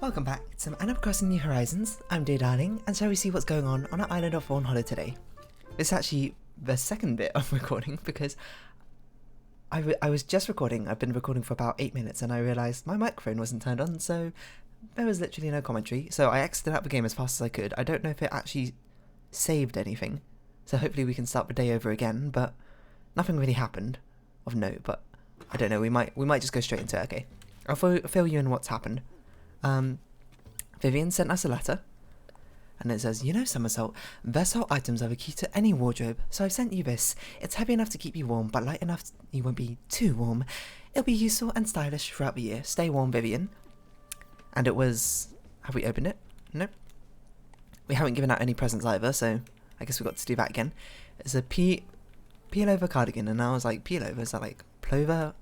Welcome back to some Animal Crossing New Horizons. I'm Dear Darling, and shall we see what's going on our island of Fawnhollow today? It's actually the second bit of recording because I was just recording. I've been recording for about 8 minutes and I realised my microphone wasn't turned on, so there was literally no commentary. So I exited out the game as fast as I could. I don't know if it actually saved anything, so hopefully we can start the day over again, but nothing really happened of note, but I don't know, we might just go straight into it. Okay, I'll fill you in what's happened. Vivian sent us a letter, and it says, "You know, Somersault, versatile items are the key to any wardrobe, so I've sent you this. It's heavy enough to keep you warm, but light enough you won't be too warm. It'll be useful and stylish throughout the year. Stay warm, Vivian." And it was... Have we opened it? Nope. We haven't given out any presents either, so I guess we've got to do that again. It's a peel-over cardigan, and I was like, peel-over? Is that like pullover?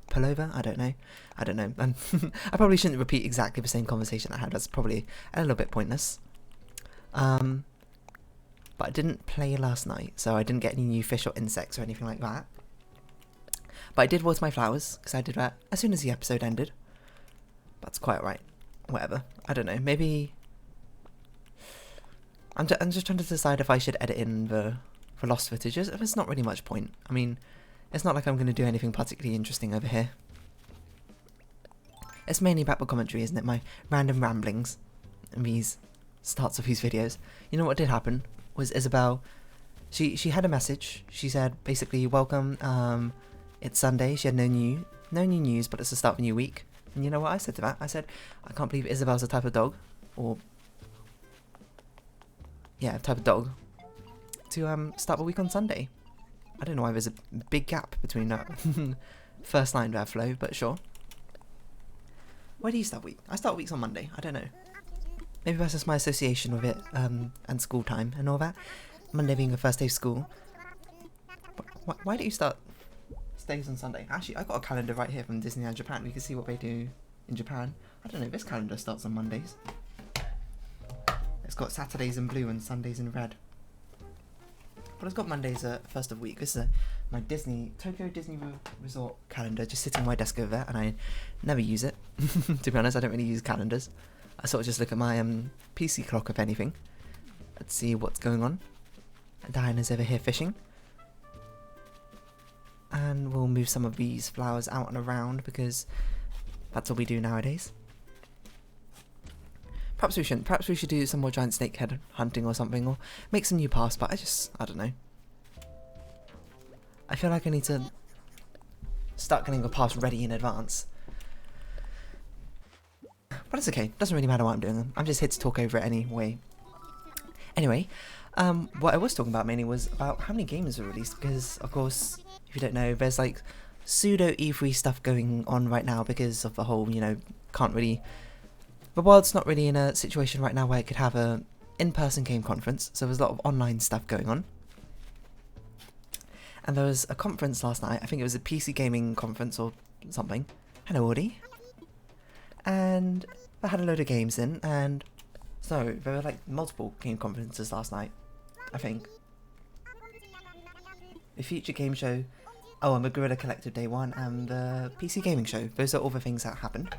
I don't know. And I probably shouldn't repeat exactly the same conversation I had. That's probably a little bit pointless. But I didn't play last night, so I didn't get any new fish or insects or anything like that. But I did water my flowers, because I did that as soon as the episode ended. That's quite alright. Whatever. I don't know. Maybe... I'm just trying to decide if I should edit in the lost footage. There's not really much point. I mean, it's not like I'm going to do anything particularly interesting over here. It's mainly about the commentary, isn't it? My random ramblings and these starts of these videos. You know what did happen was Isabel, she had a message. She said basically, welcome, it's Sunday. She had no new news, but it's the start of a new week. And you know what I said to that? I said, I can't believe Isabel's the type of dog, or yeah, type of dog to start the week on Sunday. I don't know why there's a big gap between that first line there, Flo, but sure. Where do you start week? I start weeks on Monday. I don't know. Maybe that's just my association with it, and school time and all that. Monday being the first day of school. Why do you start days on Sunday? Actually, I got a calendar right here from Disneyland Japan. We can see what they do in Japan. I don't know, this calendar starts on Mondays. It's got Saturdays in blue and Sundays in red. But it's got Mondays first of week. This is my Tokyo Disney Resort calendar just sitting on my desk over there, and I never use it. To be honest, I don't really use calendars. I sort of just look at my PC clock, if anything. Let's see what's going on. Diana's over here fishing. And we'll move some of these flowers out and around because that's all we do nowadays. Perhaps we shouldn't. Perhaps we should do some more giant snakehead hunting or something, or make some new paths, but I don't know. I feel like I need to start getting the paths ready in advance. But it's okay. Doesn't really matter what I'm doing. I'm just here to talk over it anyway. Anyway, what I was talking about mainly was about how many games were released, because, of course, if you don't know, there's like pseudo E3 stuff going on right now because of the whole, you know, the world's not really in a situation right now where it could have a in-person game conference, so there's a lot of online stuff going on. And there was a conference last night, I think it was a PC gaming conference or something. Hello, Audie. And they had a load of games in, and so there were like multiple game conferences last night, I think. The Future Game Show, and the Gorilla Collective Day 1, and the PC Gaming Show. Those are all the things that happened.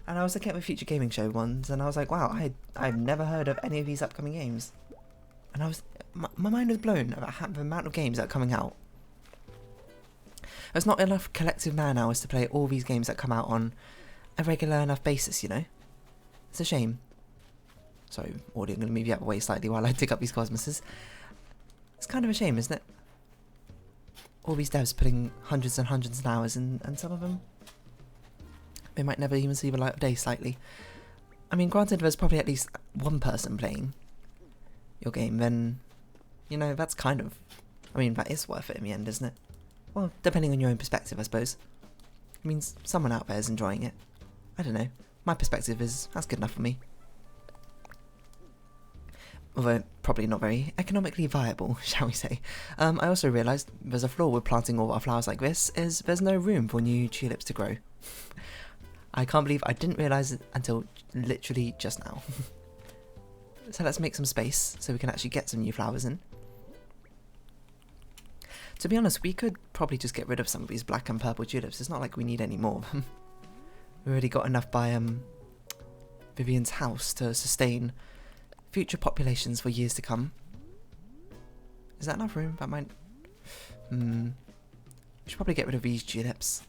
And I was looking at the Future Gaming Show ones, and I was like, wow, I've never heard of any of these upcoming games. And my mind was blown about the amount of games that are coming out. There's not enough collective man-hours to play all these games that come out on a regular enough basis, you know? It's a shame. Sorry, Audie, I'm going to move you out of the way slightly while I dig up these cosmoses. It's kind of a shame, isn't it? All these devs putting hundreds and hundreds of hours in, and some of them, they might never even see the light of day slightly. I mean, granted, there's probably at least one person playing your game, then, you know, that's kind of... I mean, that is worth it in the end, isn't it? Well, depending on your own perspective, I suppose. It means someone out there is enjoying it. I don't know. My perspective is, that's good enough for me. Although, probably not very economically viable, shall we say. I also realised there's a flaw with planting all our flowers like this, is there's no room for new tulips to grow. I can't believe I didn't realise it until literally just now. So let's make some space so we can actually get some new flowers in. To be honest, we could probably just get rid of some of these black and purple tulips. It's not like we need any more of them. We already got enough by Vivian's house to sustain future populations for years to come. Is that enough room? That might... We should probably get rid of these tulips.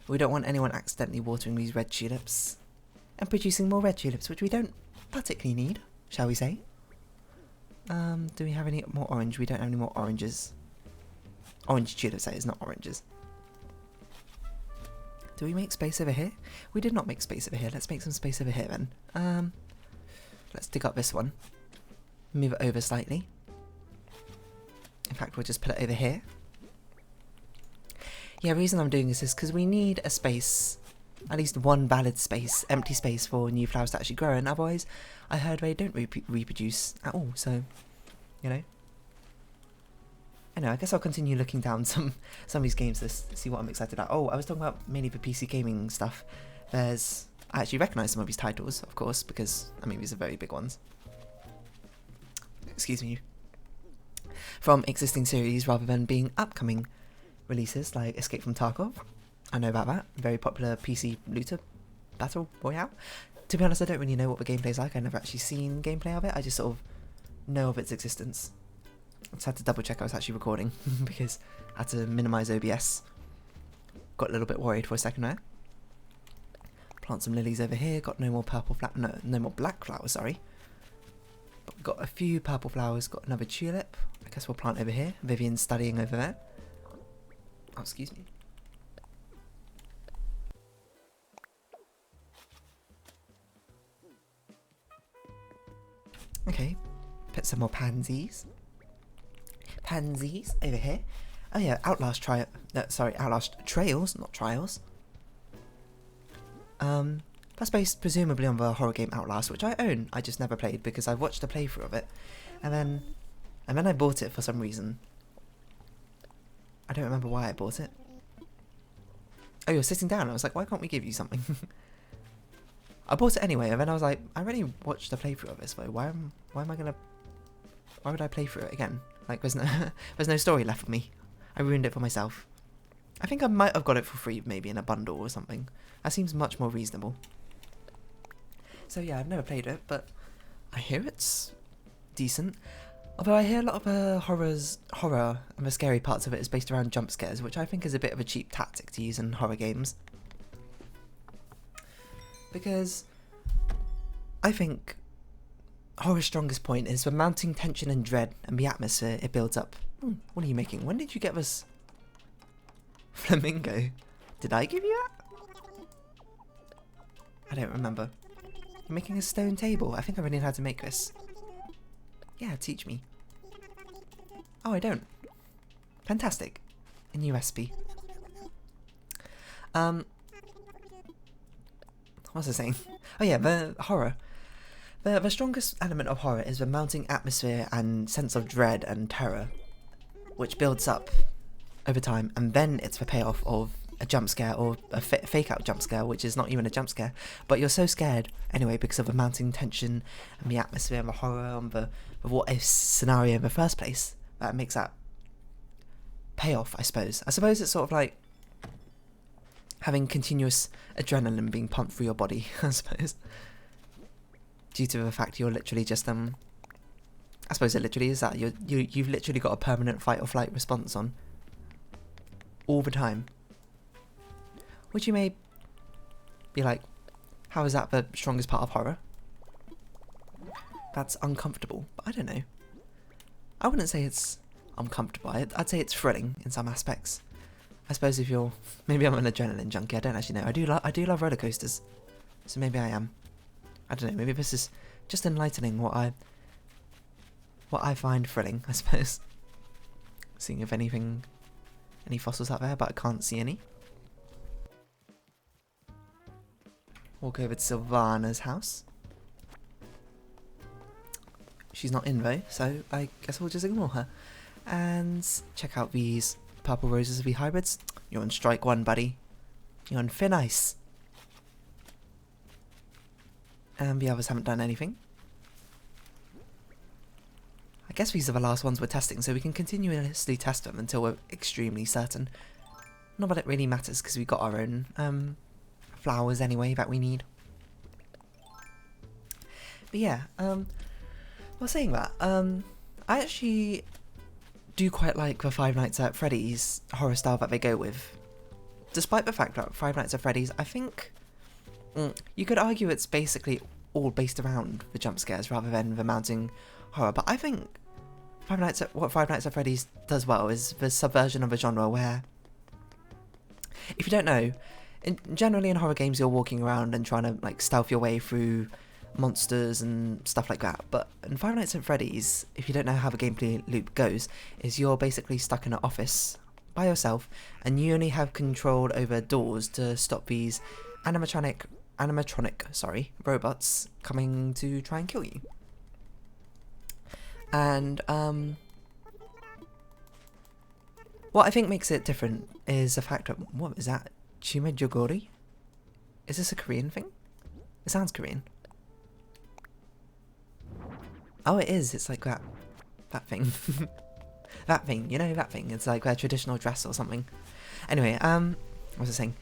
We don't want anyone accidentally watering these red tulips and producing more red tulips, which we don't particularly need, shall we say. Do we have any more orange? We don't have any more oranges. Orange tulips, that is, not oranges. Do we make space over here? We did not make space over here. Let's make some space over here then. Let's dig up this one. Move it over slightly. In fact, we'll just put it over here. Yeah, the reason I'm doing this is because we need a space, at least one valid space, empty space for new flowers to actually grow, and otherwise I heard they don't reproduce at all, so, you know. Anyway, I guess I'll continue looking down some of these games to see what I'm excited about. Oh, I was talking about mainly the PC gaming stuff. I actually recognise some of these titles, of course, because, I mean, these are very big ones. Excuse me. From existing series rather than being upcoming releases like Escape from Tarkov. I know about that. Very popular PC looter battle royale. To be honest, I don't really know what the gameplay's like. I've never actually seen gameplay of it. I just sort of know of its existence. I just had to double check I was actually recording because I had to minimise OBS. Got a little bit worried for a second there. Plant some lilies over here. Got no more purple no more black flowers, sorry. But we've got a few purple flowers. Got another tulip. I guess we'll plant over here. Vivian's studying over there. Oh, excuse me. Okay, put some more pansies. Pansies over here. Oh yeah, Outlast Trails, not Trials. That's based presumably on the horror game Outlast, which I own. I just never played because I watched a playthrough of it, and then I bought it for some reason. I don't remember why I bought it. Oh, you're sitting down. I was like, why can't we give you something? I bought it anyway, and then I was like, I already watched a playthrough of this, but why would I play through it again? Like, there's no story left for me. I ruined it for myself. I think I might have got it for free, maybe in a bundle or something. That seems much more reasonable. So yeah, I've never played it, but I hear it's decent. Although I hear a lot of the horror and the scary parts of it is based around jump scares, which I think is a bit of a cheap tactic to use in horror games. Because I think horror's strongest point is the mounting tension and dread and the atmosphere it builds up. What are you making? When did you get this flamingo? Did I give you that? I don't remember. You're making a stone table. I think I already know how to make this. Yeah, teach me. Oh, I don't. Fantastic. A new recipe. What was I saying? Oh yeah, the horror. The strongest element of horror is the mounting atmosphere and sense of dread and terror, which builds up over time, and then it's the payoff of a jump scare or a fake out jump scare, which is not even a jump scare, but you're so scared anyway because of the mounting tension and the atmosphere and the horror and the what if scenario in the first place that makes that payoff, I suppose. I suppose it's sort of like having continuous adrenaline being pumped through your body, I suppose. Due to the fact you're literally just I suppose it literally is that you've literally got a permanent fight or flight response on all the time. Which you may be like, how is that the strongest part of horror? That's uncomfortable, but I don't know. I wouldn't say it's uncomfortable. I'd say it's thrilling in some aspects. I suppose if you're, maybe I'm an adrenaline junkie. I don't actually know. I do love roller coasters, so maybe I am. I don't know. Maybe this is just enlightening what I find thrilling, I suppose. Seeing if any fossils out there, but I can't see any. Walk over to Sylvana's house. She's not in though, so I guess we'll just ignore her. And check out these purple roses of the hybrids. You're on strike one, buddy. You're on thin ice. And the others haven't done anything. I guess these are the last ones we're testing, so we can continuously test them until we're extremely certain. Not that it really matters, because we've got our own flowers anyway that we need. But yeah, well, saying that, I actually do quite like the Five Nights at Freddy's horror style that they go with. Despite the fact that Five Nights at Freddy's, I think you could argue it's basically all based around the jump scares rather than the mounting horror, but I think what Five Nights at Freddy's does well is the subversion of a genre where, if you don't know, generally in horror games you're walking around and trying to like stealth your way through monsters and stuff like that, but in Five Nights at Freddy's, if you don't know how the gameplay loop goes, is you're basically stuck in an office by yourself and you only have control over doors to stop these animatronic robots coming to try and kill you. And what I think makes it different is the fact that, what is that? Chimejogori? Is this a Korean thing? It sounds Korean. Oh, it is. It's like that thing. That thing, you know, that thing. It's like their traditional dress or something. Anyway, what was I saying?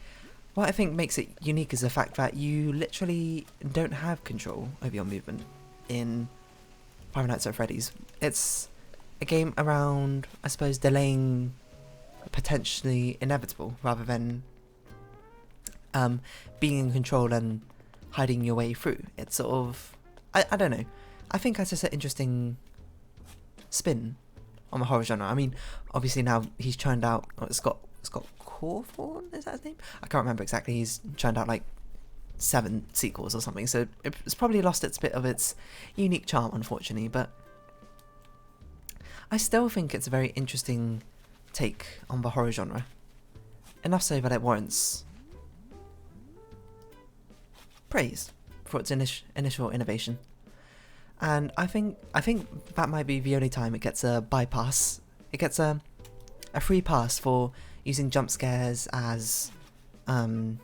What I think makes it unique is the fact that you literally don't have control over your movement in Five Nights at Freddy's. It's a game around, I suppose, delaying potentially inevitable rather than being in control and hiding your way through. It's sort of, I don't know. I think that's just an interesting spin on the horror genre. I mean, obviously now he's churned out, Scott Cawthorn, is that his name? I can't remember exactly. He's churned out like 7 sequels or something, so it's probably lost its bit of its unique charm, unfortunately, but I still think it's a very interesting take on the horror genre. Enough so that it warrants praise for its initial innovation. And I think that might be the only time it gets a bypass. It gets a free pass for using jump scares as the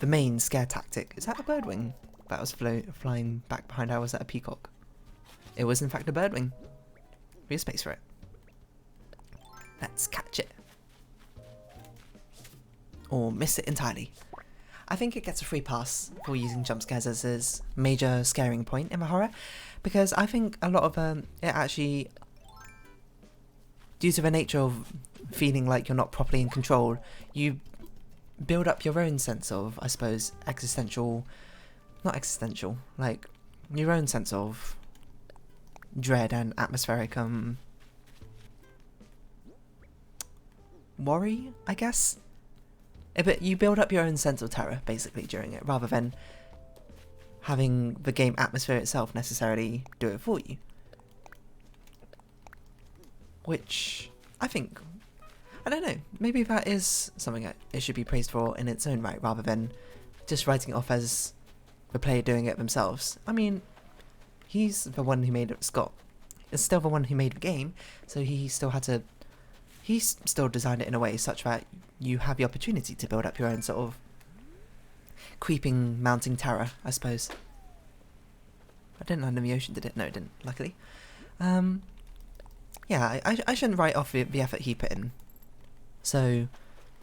main scare tactic. Is that a birdwing that was flying back behind her? Was that a peacock? It was in fact a birdwing. We have space for it. Let's catch it. Or miss it entirely. I think it gets a free pass for using jump scares as its major scaring point in the horror, because I think a lot of it actually, due to the nature of feeling like you're not properly in control, you build up your own sense of, I suppose, like your own sense of dread and atmospheric worry, I guess. But you build up your own sense of terror, basically, during it, rather than having the game atmosphere itself necessarily do it for you. Which, I think, I don't know, maybe that is something that it should be praised for in its own right, rather than just writing it off as the player doing it themselves. I mean, he's the one who made it, Scott is still the one who made the game, so he still designed it in a way such that you have the opportunity to build up your own sort of creeping, mounting terror, I suppose. I didn't land in the ocean, did it? No, it didn't, luckily. Yeah, I shouldn't write off the effort he put in. So,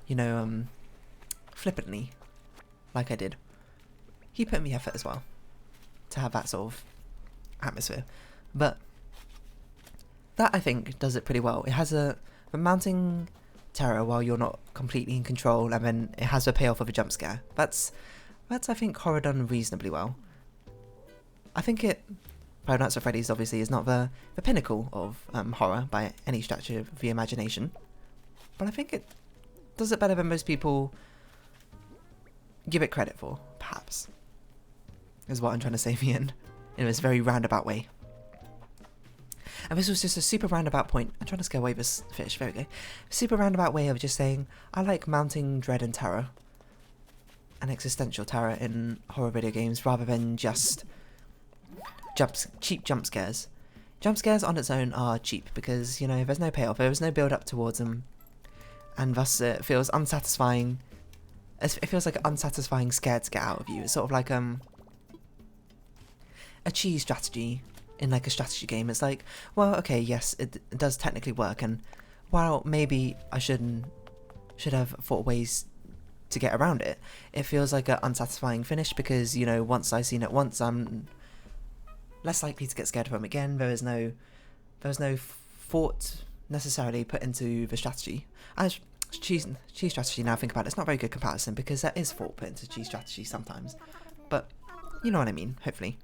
you know, flippantly, like I did. He put in the effort as well to have that sort of atmosphere. But that, I think, does it pretty well. It has the mounting terror while you're not completely in control, and then it has the payoff of a jump scare. That's I think horror done reasonably well. I think Five Nights at Freddy's obviously is not the pinnacle of horror by any stretch of the imagination, but I think it does it better than most people give it credit for, perhaps, is what I'm trying to say in the end, in this very roundabout way. And this was just a super roundabout point. I'm trying to scare away this fish. There we go. Super roundabout way of just saying, I like mounting dread and terror. And existential terror in horror video games, rather than just cheap jump scares. Jump scares on its own are cheap because, you know, there's no payoff. There's no build up towards them. And thus it feels unsatisfying. It feels like an unsatisfying scare to get out of you. It's sort of like a cheese strategy in like a strategy game. It's like, well, okay, yes, it does technically work, and while maybe I should have thought ways to get around it. It feels like an unsatisfying finish because, you know, once I've seen it once, I'm less likely to get scared of them again. There was no thought necessarily put into the strategy. As cheese strategy, now I think about it, it's not a very good comparison because there is thought put into cheese strategy sometimes. But you know what I mean, hopefully.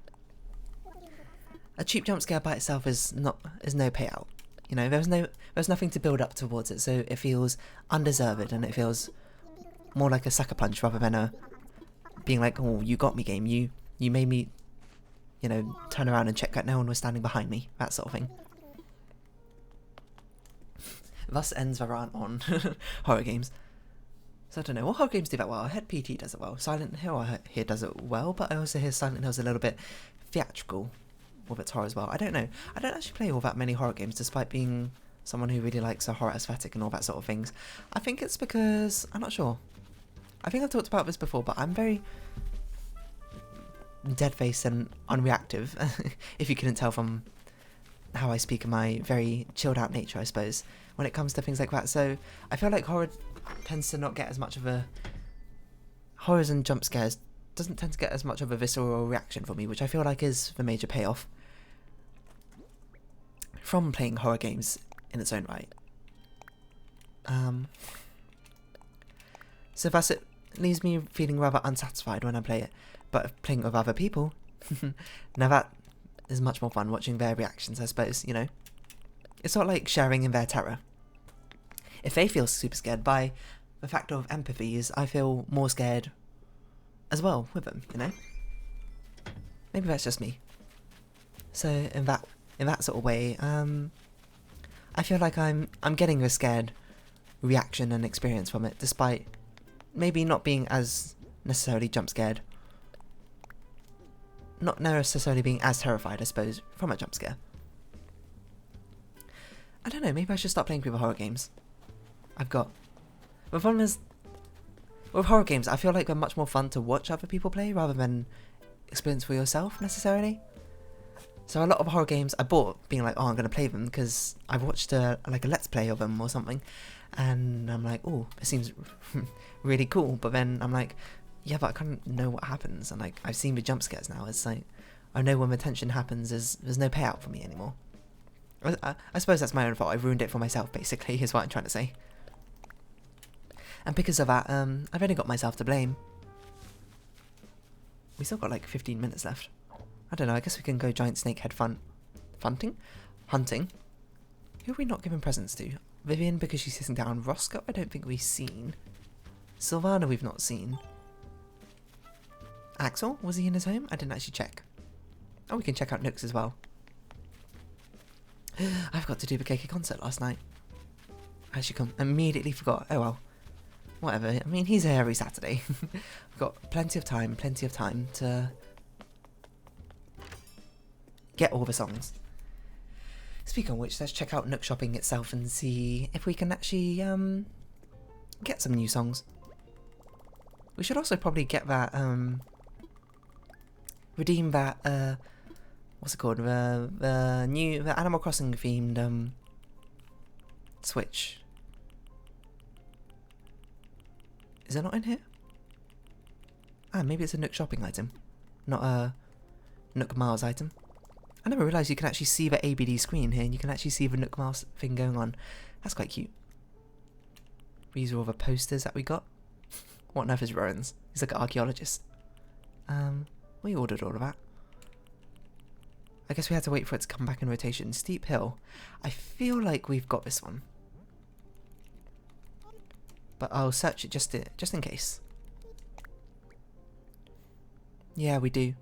A cheap jump scare by itself is no payout. You know, there's nothing to build up towards it, so it feels undeserved and it feels more like a sucker punch rather than a being like, oh, you got me game, you made me, you know, turn around and check that no one was standing behind me, that sort of thing. Thus ends the rant on horror games. So I don't know, what horror games do that well? I heard PT does it well. Silent Hill I hear does it well, but I also hear Silent Hill's a little bit theatrical with its horror as well. I don't know. I don't actually play all that many horror games despite being someone who really likes a horror aesthetic and all that sort of things. I think it's because, I'm not sure. I think I've talked about this before, but I'm very dead-faced and unreactive, if you couldn't tell from how I speak and my very chilled-out nature, I suppose, when it comes to things like that. So I feel like horror tends to not get as much of a... Horrors and jump scares doesn't tend to get as much of a visceral reaction for me, which I feel like is the major payoff from playing horror games in its own right. So thus it leaves me feeling rather unsatisfied when I play it, but playing it with other people, now that is much more fun, watching their reactions, I suppose, you know. It's not like sharing in their terror. If they feel super scared, by the factor of empathy is I feel more scared as well with them, you know. Maybe that's just me. So in that sort of way, I feel like I'm getting a scared reaction and experience from it, despite maybe not being as necessarily jump scared. Not necessarily being as terrified, I suppose, from a jump scare. I don't know, maybe I should start playing people horror games. The problem is, with horror games, I feel like they're much more fun to watch other people play rather than experience for yourself, necessarily. So a lot of horror games I bought being like, oh, I'm going to play them because I've watched a let's play of them or something. And I'm like, oh, it seems really cool. But then I'm like, yeah, but I can't know what happens. And like, I've seen the jump scares now. It's like, I know when the tension happens, there's no payout for me anymore. I suppose that's my own fault. I've ruined it for myself, basically, is what I'm trying to say. And because of that, I've only got myself to blame. We still got like 15 minutes left. I don't know, I guess we can go giant snakehead hunting? Who have we not given presents to? Vivian, because she's sitting down. Roscoe, I don't think we've seen. Sylvana, we've not seen. Axel, was he in his home? I didn't actually check. Oh, we can check out Nooks as well. I've got to do the KK concert last night. I actually immediately forgot. Oh well. Whatever. I mean, he's here every Saturday. We've got plenty of time to get all the songs. Speaking of which, let's check out Nook Shopping itself and see if we can actually get some new songs. We should also probably get that redeem that what's it called? The Animal Crossing themed Switch. Is it not in here? Ah, maybe it's a Nook Shopping item, not a Nook Miles item. I never realised you can actually see the ABD screen here and you can actually see the Nook Miles thing going on. That's quite cute. These are all the posters that we got. What on earth is Rowan's? He's like an archaeologist. We ordered all of that. I guess we had to wait for it to come back in rotation. Steep Hill. I feel like we've got this one. But I'll search it just in case. Yeah, we do.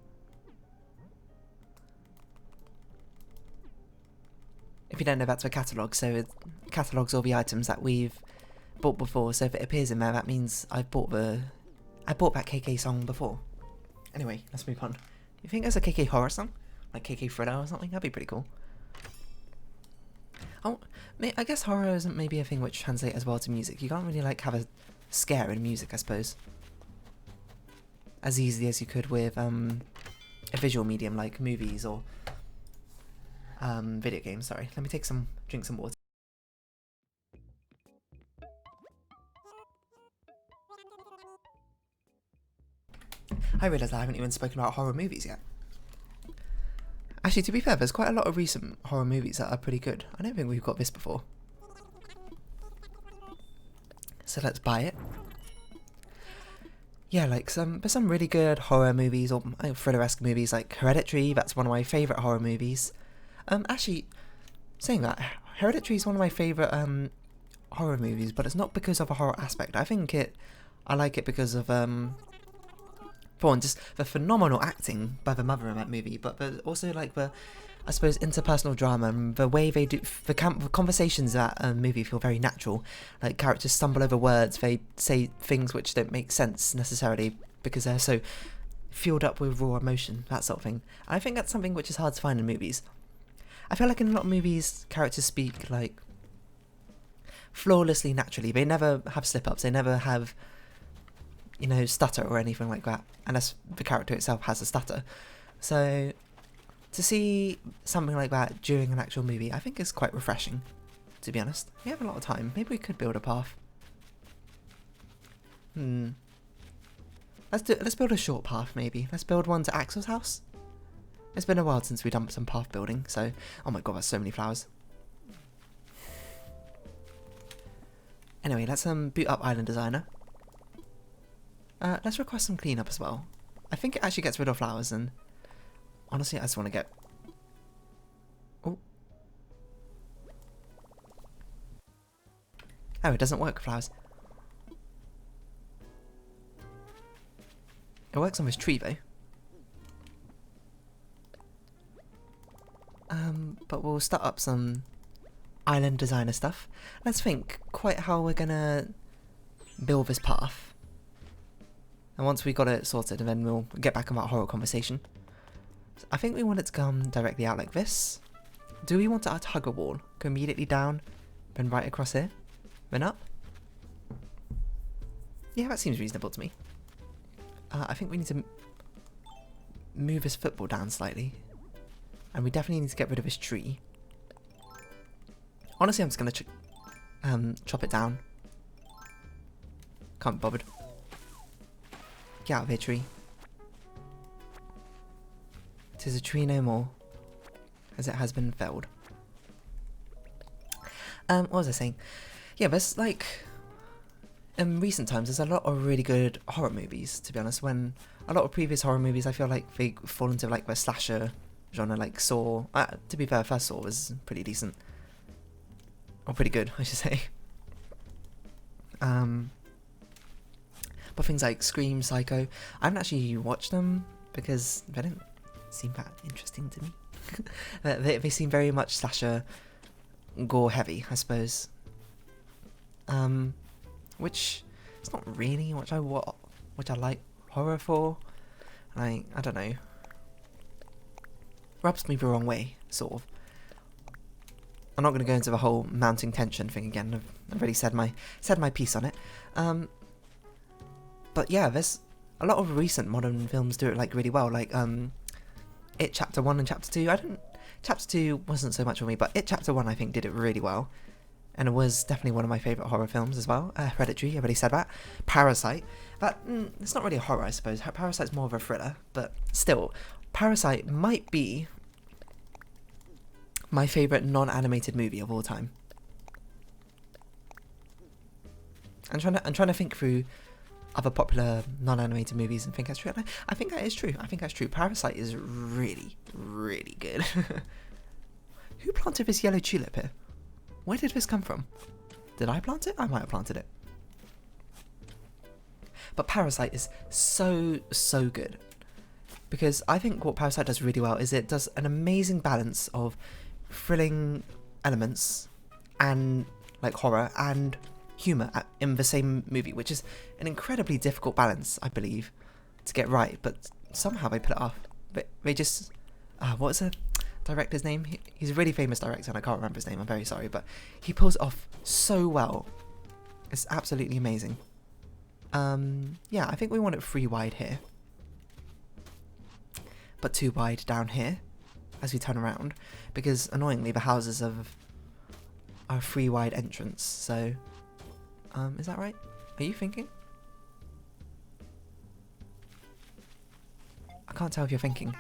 If you don't know, that's the catalogue, so it catalogues all the items that we've bought before, so if it appears in there, that means I bought that KK song before. Anyway, let's move on. You think there's a KK horror song? Like KK thriller or something? That'd be pretty cool. Oh, I guess horror isn't maybe a thing which translates as well to music. You can't really like have a scare in music, I suppose, as easily as you could with a visual medium like movies or video games. Sorry, let me drink some water. I realise I haven't even spoken about horror movies yet. Actually, to be fair, there's quite a lot of recent horror movies that are pretty good. I don't think we've got this before. So let's buy it. Yeah, like there's some really good horror movies or thriller-esque movies like Hereditary. That's one of my favourite horror movies. Actually, saying that, Hereditary is one of my favourite horror movies, but it's not because of a horror aspect. I like it because of for one, just the phenomenal acting by the mother in that movie, but also like the, I suppose, interpersonal drama and the way they do the conversations in that movie feel very natural. Like characters stumble over words, they say things which don't make sense necessarily because they're so fueled up with raw emotion, that sort of thing. I think that's something which is hard to find in movies. I feel like in a lot of movies, characters speak like flawlessly naturally. They never have slip-ups. They never have, you know, stutter or anything like that, unless the character itself has a stutter. So to see something like that during an actual movie, I think is quite refreshing, to be honest. We have a lot of time. Maybe we could build a path. Let's build a short path, maybe. Let's build one to Axel's house. It's been a while since we done some path building, so... Oh my god, there's so many flowers. Anyway, let's boot up Island Designer. Let's request some cleanup as well. I think it actually gets rid of flowers, and honestly, I just want to get... Oh. Oh, it doesn't work with flowers. It works on this tree, though. But we'll start up some Island Designer stuff. Let's think quite how we're gonna build this path. And once we got it sorted, and then we'll get back on that horror conversation. So I think we want it to come directly out like this. Do we want it to hug a wall? Go immediately down, then right across here, then up? Yeah, that seems reasonable to me. I think we need to move this football down slightly. And we definitely need to get rid of this tree. Honestly, I'm just going to chop it down. Can't be bothered. Get out of here, tree. 'Tis a tree no more, as it has been felled. What was I saying? Yeah, there's like... In recent times, there's a lot of really good horror movies, to be honest. When a lot of previous horror movies, I feel like they fall into like the slasher genre, like Saw. To be fair, first Saw was pretty decent. Or pretty good, I should say. But things like Scream, Psycho, I haven't actually watched them because they don't seem that interesting to me. they seem very much slasher, gore heavy, I suppose. Which it's not really which I like horror for. I don't know. Rubs me the wrong way, sort of. I'm not going to go into the whole mounting tension thing again. I've already said my piece on it. But yeah, there's a lot of recent modern films do it like really well. Like It Chapter 1 and Chapter 2. Chapter 2 wasn't so much for me, but It Chapter 1 I think did it really well. And it was definitely one of my favourite horror films as well. Hereditary, I already said that. Parasite. It's not really a horror, I suppose. Parasite's more of a thriller, but still, Parasite might be my favourite non-animated movie of all time. I'm trying to think through other popular non-animated movies and think that's true. I think that is true. I think that's true. Parasite is really, really good. Who planted this yellow tulip here? Where did this come from? Did I plant it? I might have planted it. But Parasite is so, so good. Because I think what Parasite does really well is it does an amazing balance of thrilling elements and like horror and humour in the same movie, which is an incredibly difficult balance, I believe, to get right. But somehow they put it off. But they just... what was the director's name? He's a really famous director and I can't remember his name, I'm very sorry, but he pulls it off so well. It's absolutely amazing. Yeah, I think we want it 3 wide here, but 2 wide down here as we turn around, because annoyingly the houses have a 3 wide entrance. So is that right? Are you thinking? can't tell if you're thinking.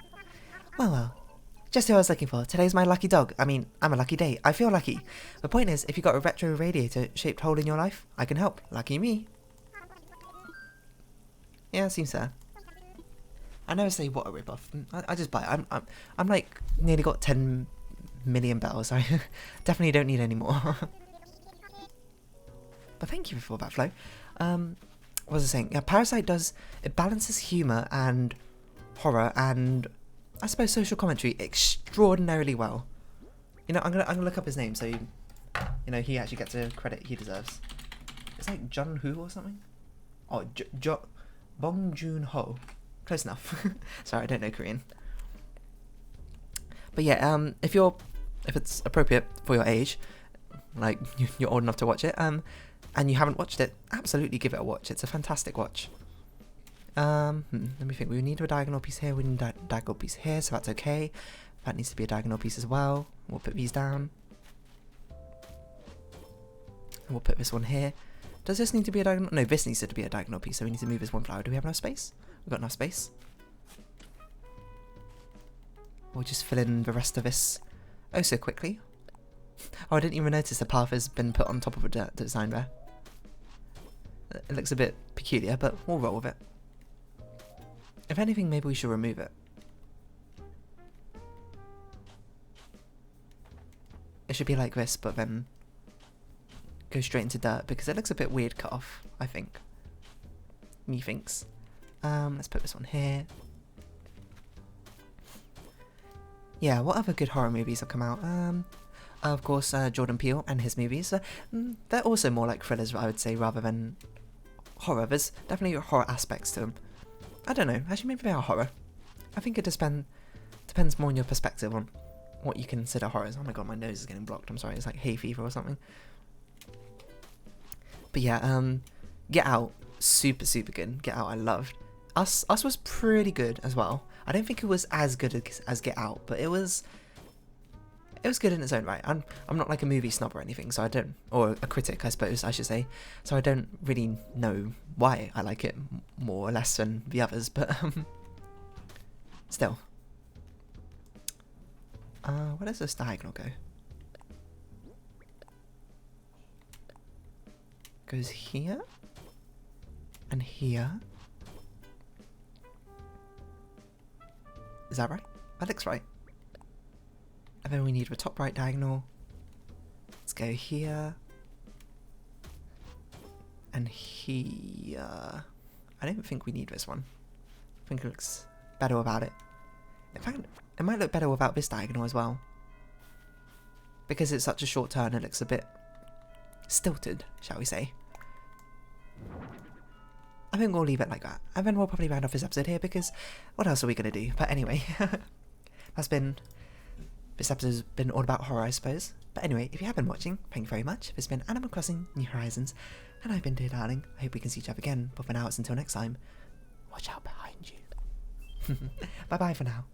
Well. Just who I was looking for. Today's my lucky dog. I mean, I'm a lucky day. I feel lucky. The point is, if you got a retro radiator-shaped hole in your life, I can help. Lucky me. Yeah, seems fair. I never say what a ripoff. I just buy it. I'm like nearly got 10 million bells. I definitely don't need any more. But thank you for that, Flo. What was I saying? Yeah, Parasite it balances humour and horror and I suppose social commentary extraordinarily well. You know, I'm gonna look up his name so you know he actually gets the credit he deserves. It's like Jun Ho or something. Oh, Bong Joon Ho. Close enough. Sorry, I don't know Korean. But yeah, if it's appropriate for your age, like you're old enough to watch it, and you haven't watched it, absolutely give it a watch. It's a fantastic watch. Let me think. We need a diagonal piece here. We need a diagonal piece here, so that's okay. That needs to be a diagonal piece as well. We'll put these down. And we'll put this one here. Does this need to be a diagonal? No, this needs to be a diagonal piece, so we need to move this one flower. Do we have enough space? We've got enough space. We'll just fill in the rest of this oh so quickly. Oh, I didn't even notice the path has been put on top of the design there. It looks a bit peculiar, but we'll roll with it. If anything, maybe we should remove it. It should be like this, but then go straight into dirt, because it looks a bit weird cut off, I think. Methinks. Let's put this one here. Yeah, what other good horror movies have come out? Of course, Jordan Peele and his movies. They're also more like thrillers, I would say, rather than horror. There's definitely horror aspects to them. I don't know, actually maybe they are horror. I think it depends more on your perspective on what you consider horrors. Oh my god, my nose is getting blocked, I'm sorry, it's like hay fever or something. But yeah, Get Out, super good. Get Out I loved. Us was pretty good as well. I don't think it was as good as Get Out, but it was good in its own right. I'm not like a movie snob or anything, so I don't, or a critic I suppose I should say, so I don't really know why I like it more or less than the others, but still. Where does this diagonal go? Goes here and here. Is that right? That looks right. And then we need the top right diagonal. Let's go here. And here. I don't think we need this one. I think it looks better without it. In fact, it might look better without this diagonal as well. Because it's such a short turn, it looks a bit stilted, shall we say. I think we'll leave it like that. And then we'll probably round off this episode here because what else are we going to do? But anyway, this episode has been all about horror, I suppose. But anyway, if you have been watching, thank you very much. This has been Animal Crossing New Horizons, and I've been Dear Darling. I hope we can see each other again, but for now it's until next time. Watch out behind you. Bye bye for now.